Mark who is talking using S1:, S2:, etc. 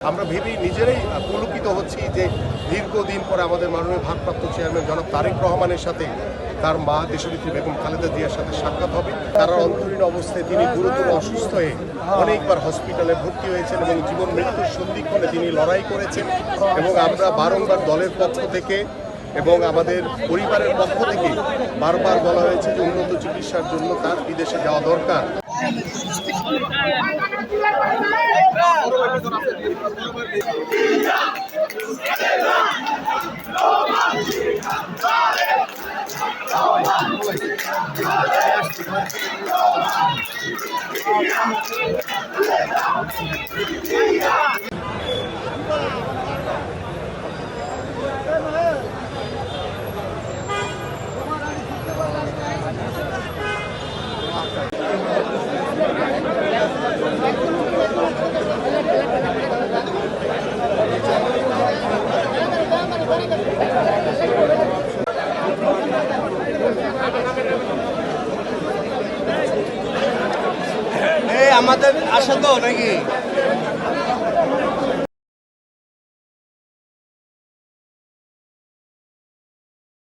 S1: আমরা ভেবেই নিজেরাই পুলকিত হচ্ছি যে দীর্ঘদিন পরে আমাদের মাননীয় ভারপ্রাপ্ত চেয়ারম্যান জনাব তারেক রহমানের সাথে তার মা দেশনেত্রী বেগম খালেদা জিয়ার সাথে সাক্ষাৎ হবে। তার অন্তরীণ অবস্থায় তিনি গুরুতর অসুস্থ হয়ে অনেকবার হসপিটালে ভর্তি হয়েছেন এবং জীবন মৃত্যুর সন্ধিক্ষণে তিনি লড়াই করেছেন এবং আমরা বারংবার দলের পক্ষ থেকে এবং আমাদের পরিবারের পক্ষ থেকে বারবার বলা হয়েছে যে উন্নত চিকিৎসার জন্য তার বিদেশে যাওয়া দরকার।
S2: আমাদের আশা তো নাকি